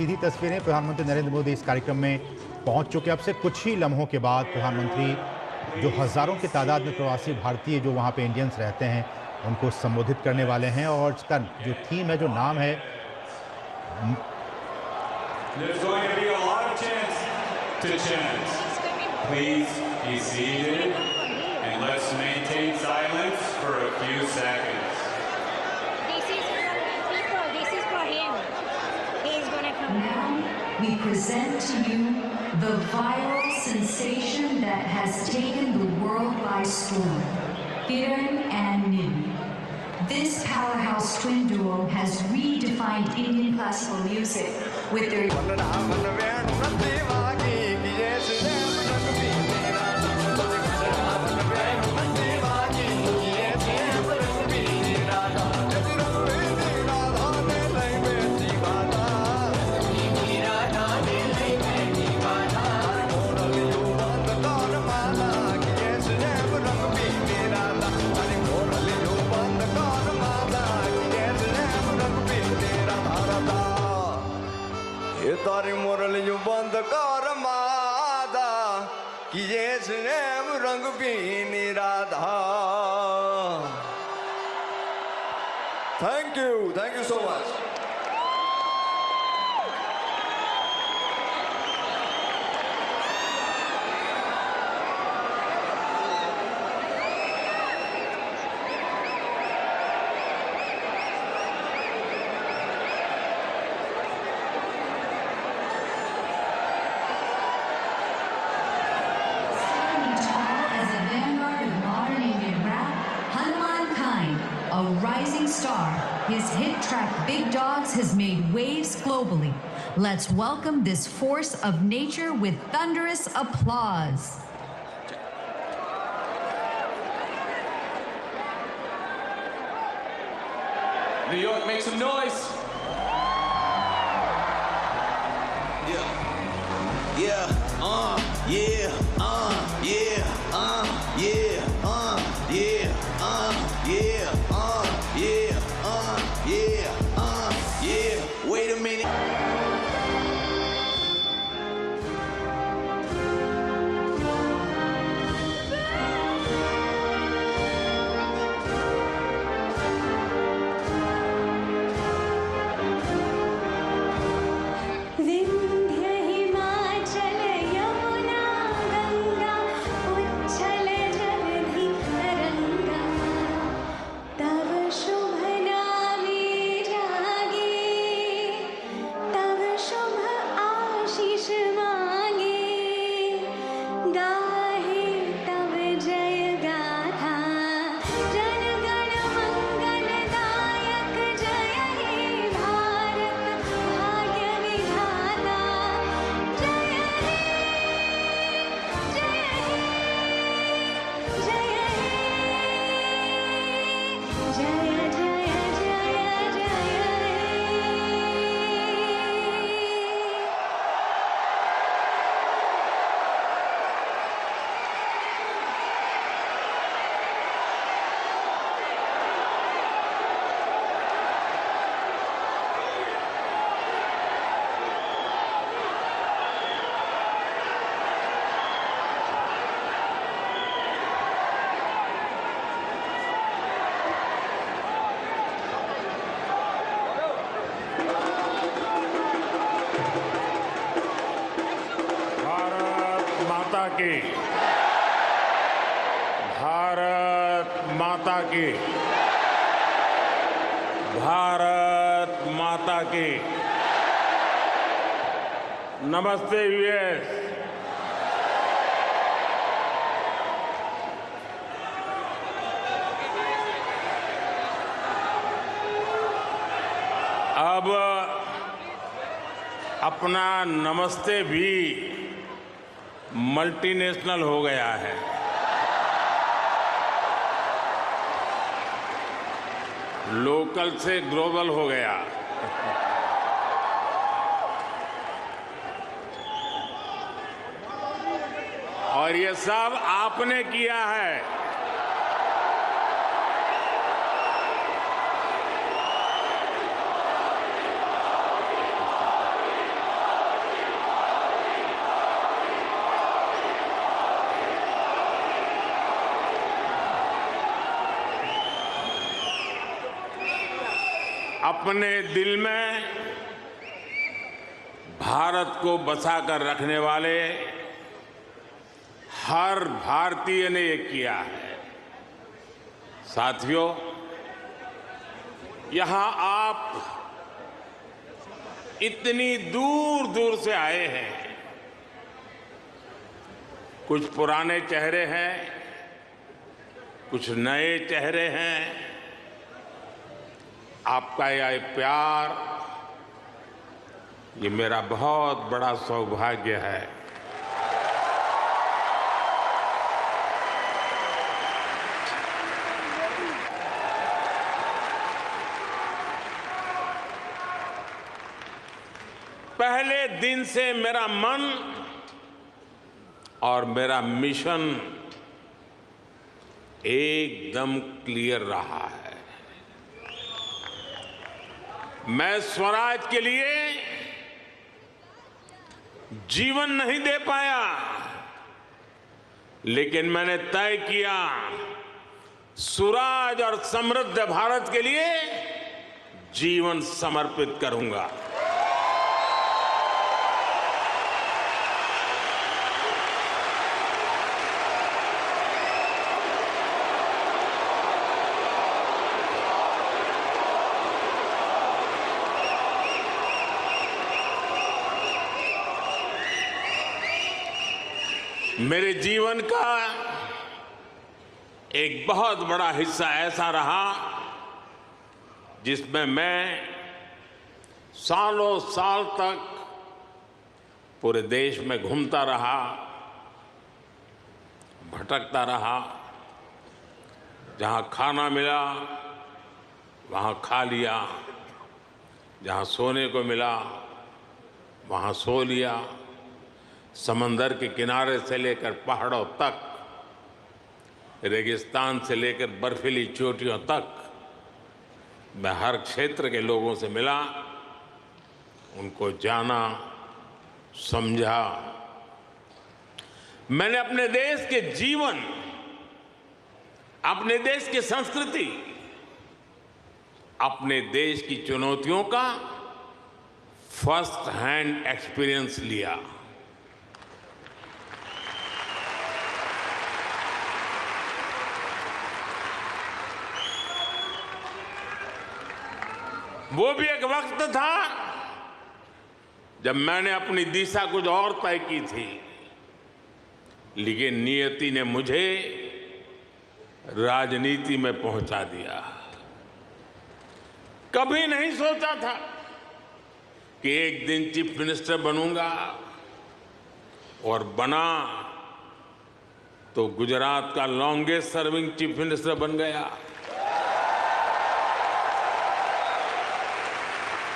सीधी तस्वीरें प्रधानमंत्री नरेंद्र मोदी इस कार्यक्रम में पहुंच चुके। अब से कुछ ही लम्हों के बाद प्रधानमंत्री जो हजारों की तादाद में प्रवासी भारतीय जो वहां पे इंडियंस रहते हैं उनको संबोधित करने वाले हैं। और इसका जो थीम है, जो नाम है, Now we present to you the viral sensation that has taken the world by storm, Kiran and Nidhi. This powerhouse twin duo has redefined Indian classical music with their तारी मुरली जो बंद कर मादा कि ये स्नेह रंग पीनी Radha. Thank you so much. a rising star. His hit track Big Dogs has made waves globally. Let's welcome this force of nature with thunderous applause. New York, make some noise. Wait a minute. Bharat माता की नमस्ते US. अब अपना नमस्ते भी multinational हो गया है। लोकल से ग्लोबल हो गया। और ये सब आपने किया है। अपने दिल में भारत को बसाकर रखने वाले हर भारतीय ने ये किया है। साथियों, यहां आप इतनी दूर दूर से आए हैं। कुछ पुराने चेहरे हैं, कुछ नए चेहरे हैं। आपका यह प्यार, ये मेरा बहुत बड़ा सौभाग्य है। पहले दिन से मेरा मन और मेरा मिशन एकदम क्लियर रहा है। मैं स्वराज के लिए जीवन नहीं दे पाया, लेकिन मैंने तय किया सुराज और समृद्ध भारत के लिए जीवन समर्पित करूंगा। मेरे जीवन का एक बहुत बड़ा हिस्सा ऐसा रहा जिसमें मैं सालों साल तक पूरे देश में घूमता रहा, भटकता रहा। जहां खाना मिला वहां खा लिया, जहां सोने को मिला वहां सो लिया। समंदर के किनारे से लेकर पहाड़ों तक, रेगिस्तान से लेकर बर्फीली चोटियों तक मैं हर क्षेत्र के लोगों से मिला, उनको जाना, समझा। मैंने अपने देश के जीवन, अपने देश की संस्कृति, अपने देश की चुनौतियों का फर्स्ट हैंड एक्सपीरियंस लिया। वो भी एक वक्त था जब मैंने अपनी दिशा कुछ और तय की थी, लेकिन नियति ने मुझे राजनीति में पहुंचा दिया। कभी नहीं सोचा था कि एक दिन चीफ मिनिस्टर बनूंगा, और बना तो गुजरात का लॉन्गेस्ट सर्विंग चीफ मिनिस्टर बन गया।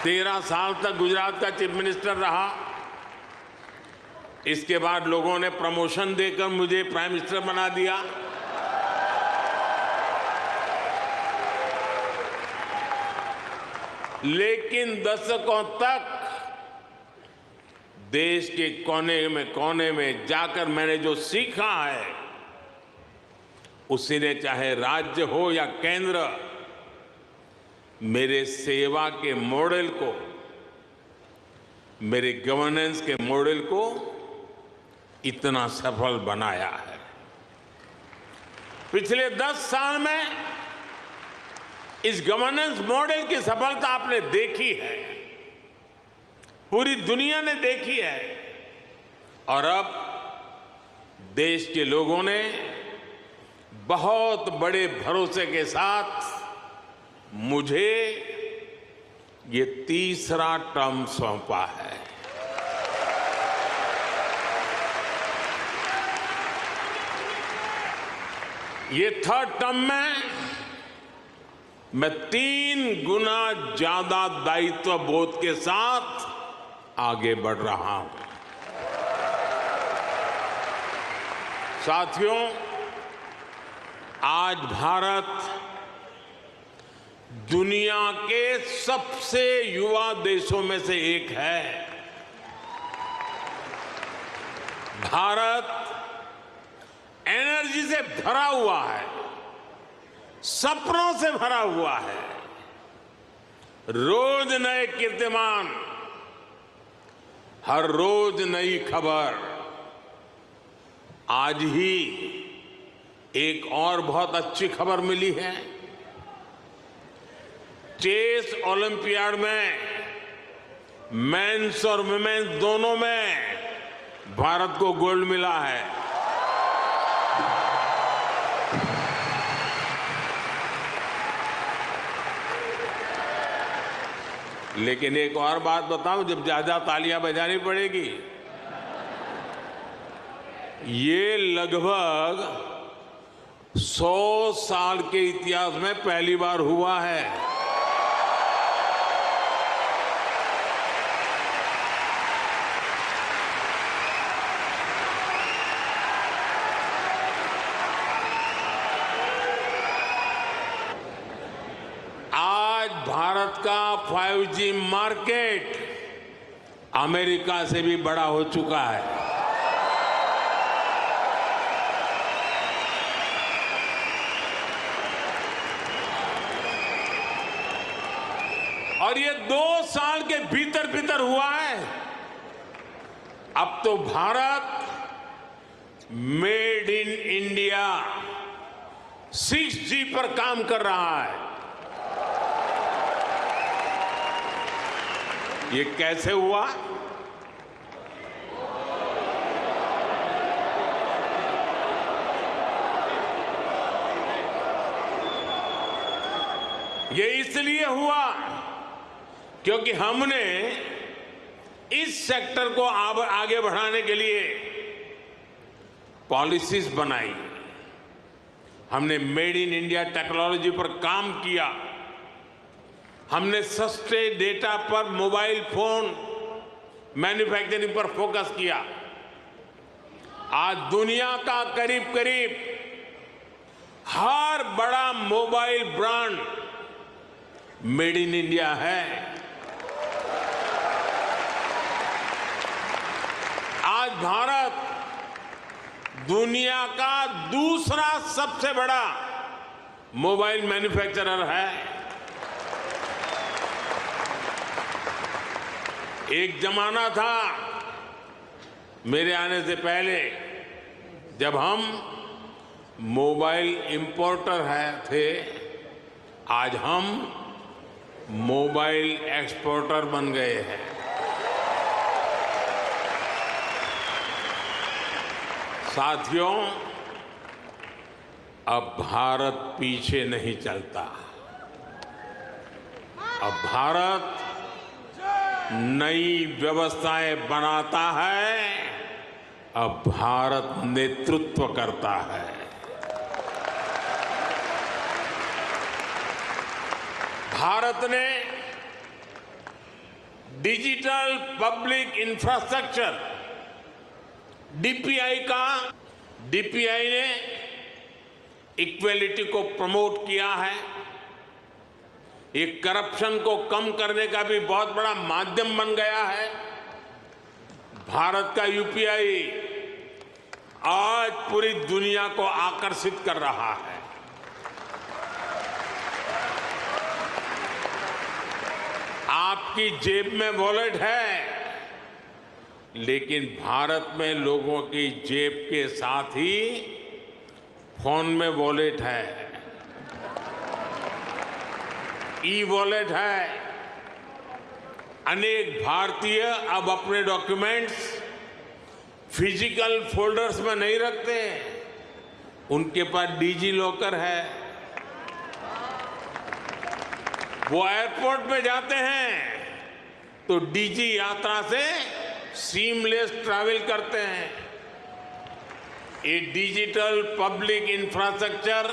13 साल तक गुजरात का चीफ मिनिस्टर रहा। इसके बाद लोगों ने प्रमोशन देकर मुझे प्राइम मिनिस्टर बना दिया। लेकिन दशकों तक देश के कोने में जाकर मैंने जो सीखा है, उसी ने चाहे राज्य हो या केंद्र, मेरे सेवा के मॉडल को, मेरे गवर्नेंस के मॉडल को इतना सफल बनाया है। पिछले 10 साल में इस गवर्नेंस मॉडल की सफलता आपने देखी है, पूरी दुनिया ने देखी है, और अब देश के लोगों ने बहुत बड़े भरोसे के साथ मुझे ये तीसरा टर्म सौंपा है। ये थर्ड टर्म में मैं 3 गुना ज्यादा दायित्व बोध के साथ आगे बढ़ रहा हूं। साथियों, आज भारत दुनिया के सबसे युवा देशों में से एक है। भारत एनर्जी से भरा हुआ है, सपनों से भरा हुआ है, रोज नए कीर्तिमान, हर रोज नई खबर। आज ही एक और बहुत अच्छी खबर मिली है। चेस ओलंपियाड में मेंस और वुमेन्स दोनों में भारत को गोल्ड मिला है। लेकिन एक और बात बताऊं, जब ज्यादा तालियां बजानी पड़ेगी। ये लगभग 100 साल के इतिहास में पहली बार हुआ है। आज भारत का 5G मार्केट अमेरिका से भी बड़ा हो चुका है। और ये 2 साल के भीतर भीतर हुआ है। अब तो Bharat made in India 6G पर काम कर रहा है। ये कैसे हुआ? ये इसलिए हुआ क्योंकि हमने इस सेक्टर को आगे बढ़ाने के लिए पॉलिसीज बनाई। हमने मेड इन इंडिया टेक्नोलॉजी पर काम किया। हमने सस्ते डेटा पर मोबाइल फोन मैन्युफैक्चरिंग पर फोकस किया। आज दुनिया का करीब करीब हर बड़ा mobile brand made in India है। आज भारत दुनिया का दूसरा सबसे बड़ा मोबाइल मैन्युफैक्चरर है। एक जमाना था मेरे आने से पहले जब हम मोबाइल इंपोर्टर थे। आज हम मोबाइल एक्सपोर्टर बन गए हैं। साथियों, अब भारत पीछे नहीं चलता। अब भारत नई व्यवस्थाएं बनाता है। अब भारत नेतृत्व करता है। भारत ने डिजिटल पब्लिक इंफ्रास्ट्रक्चर डीपीआई ने इक्वेलिटी को प्रमोट किया है। ये करप्शन को कम करने का भी बहुत बड़ा माध्यम बन गया है। भारत का यूपीआई आज पूरी दुनिया को आकर्षित कर रहा है। आपकी जेब में वॉलेट है, लेकिन भारत में लोगों की जेब के साथ ही फोन में वॉलेट है, ई वॉलेट है। अनेक भारतीय अब अपने डॉक्यूमेंट्स फिजिकल फोल्डर्स में नहीं रखते, उनके पास डिजी लॉकर है। वो एयरपोर्ट पे जाते हैं तो डिजी यात्रा से सीमलेस ट्रैवल करते हैं। ये digital public infrastructure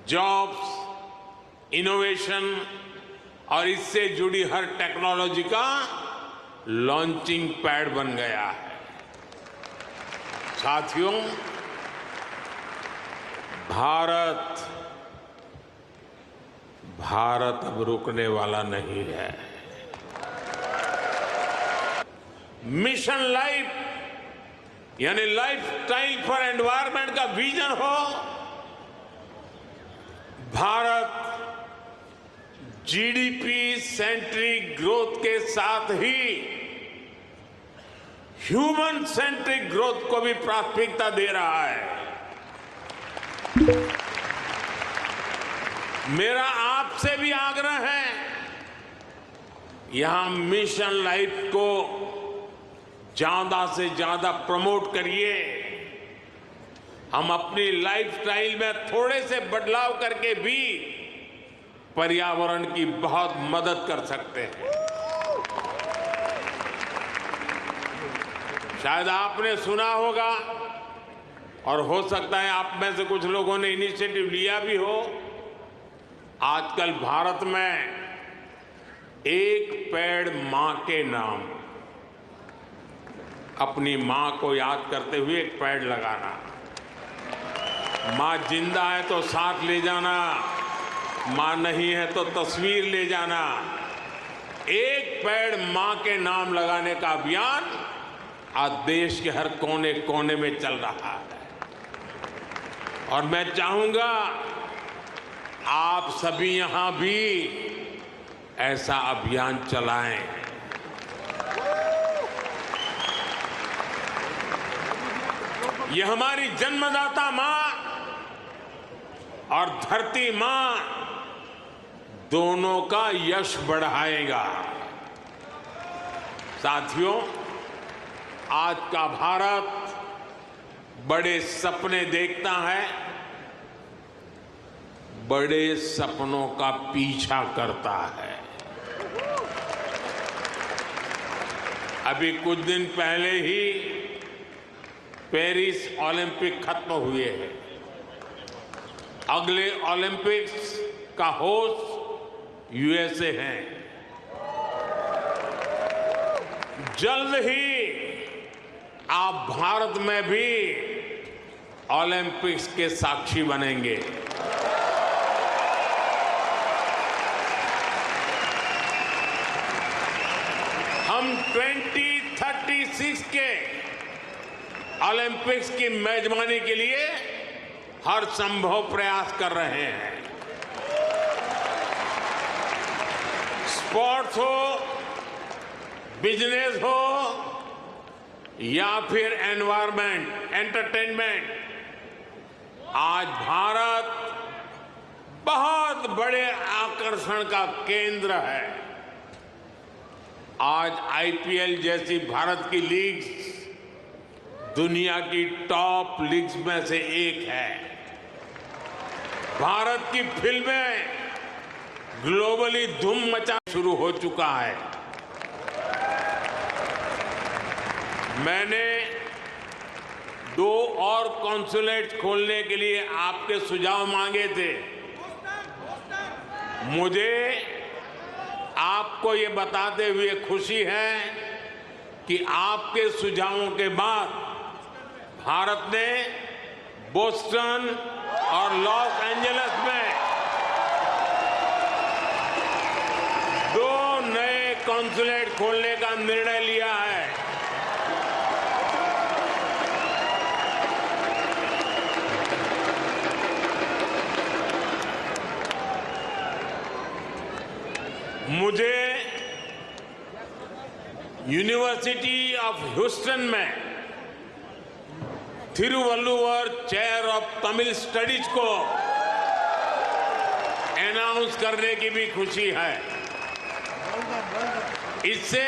jobs, innovation और इससे जुड़ी हर टेक्नोलॉजी का लॉन्चिंग पैड बन गया है। साथियों, भारत अब रुकने वाला नहीं है। मिशन लाइफ यानी लाइफ स्टाइल फॉर एनवायरमेंट का विजन हो। भारत जीडीपी सेंट्रिक ग्रोथ के साथ ही ह्यूमन सेंट्रिक ग्रोथ को भी प्राथमिकता दे रहा है। मेरा आपसे भी आग्रह है, यहां मिशन लाइफ को ज्यादा से ज्यादा प्रमोट करिए। हम अपनी लाइफस्टाइल में थोड़े से बदलाव करके भी पर्यावरण की बहुत मदद कर सकते हैं। शायद आपने सुना होगा और हो सकता है आप में से कुछ लोगों ने इनिशिएटिव लिया भी हो। आजकल भारत में एक पेड़ मां के नाम, अपनी मां को याद करते हुए एक पेड़ लगाना। मां जिंदा है तो साथ ले जाना, मां नहीं है तो तस्वीर ले जाना। एक पेड़ मां के नाम लगाने का अभियान आज देश के हर कोने कोने में चल रहा है और मैं चाहूंगा आप सभी यहां भी ऐसा अभियान चलाएं। ये हमारी जन्मदाता मां और धरती मां दोनों का यश बढ़ाएगा। साथियों, आज का भारत बड़े सपने देखता है, बड़े सपनों का पीछा करता है। अभी कुछ दिन पहले ही पेरिस ओलंपिक खत्म हुए हैं। अगले ओलंपिक्स का होस्ट यूएसए है। जल्द ही आप भारत में भी ओलंपिक्स के साक्षी बनेंगे। हम 2036 के ओलंपिक्स की मेजबानी के लिए हर संभव प्रयास कर रहे हैं। स्पोर्ट्स हो, बिजनेस हो या फिर एनवायरमेंट, एंटरटेनमेंट, आज भारत बहुत बड़े आकर्षण का केंद्र है। आज आईपीएल जैसी भारत की लीग्स दुनिया की टॉप लीग्स में से एक है। भारत की फिल्में ग्लोबली धूम मचा शुरू हो चुका है। मैंने 2 और कॉन्सुलेट खोलने के लिए आपके सुझाव मांगे थे। मुझे आपको ये बताते हुए खुशी है कि आपके सुझावों के बाद भारत ने बोस्टन और लॉस एंजलिस में 2 नए कॉन्सुलेट खोलने का निर्णय लिया है। मुझे यूनिवर्सिटी ऑफ ह्यूस्टन में Thiruvalluvar chair of Tamil studies को अनाउंस करने की भी खुशी है। इससे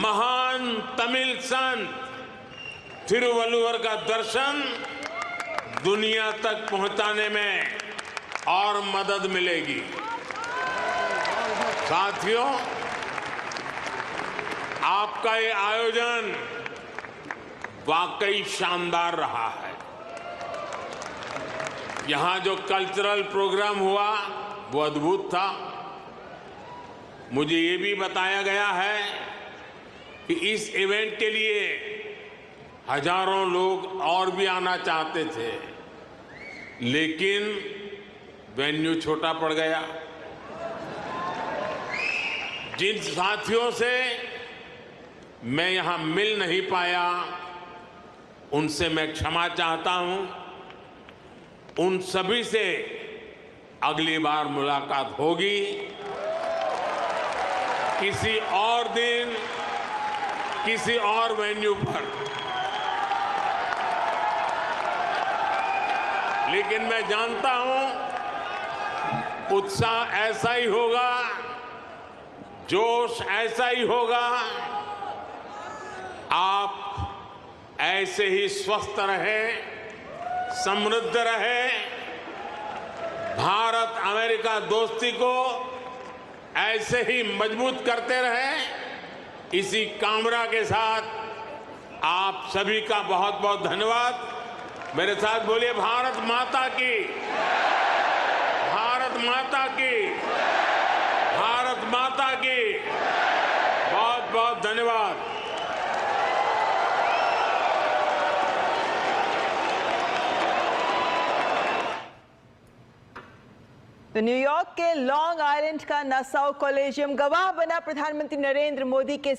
महान तमिल संत थिरुवल्लुवर का दर्शन दुनिया तक पहुंचाने में और मदद मिलेगी। साथियों, आपका ये आयोजन वाकई शानदार रहा है। यहां जो कल्चरल प्रोग्राम हुआ वो अद्भुत था। मुझे ये भी बताया गया है कि इस इवेंट के लिए हजारों लोग और भी आना चाहते थे, लेकिन वेन्यू छोटा पड़ गया। जिन साथियों से मैं यहां मिल नहीं पाया, उनसे मैं क्षमा चाहता हूं। उन सभी से अगली बार मुलाकात होगी किसी और दिन, किसी और वेन्यू पर। लेकिन मैं जानता हूं उत्साह ऐसा ही होगा, जोश ऐसा ही होगा। आप ऐसे ही स्वस्थ रहें, समृद्ध रहें, भारत अमेरिका दोस्ती को ऐसे ही मजबूत करते रहें। इसी कामना के साथ आप सभी का बहुत बहुत धन्यवाद। मेरे साथ बोलिए भारत माता की, भारत माता की, भारत माता की। बहुत बहुत धन्यवाद। तो न्यूयॉर्क के लॉन्ग आइलैंड का नासाउ कॉलेजियम गवाह बना प्रधानमंत्री नरेंद्र मोदी के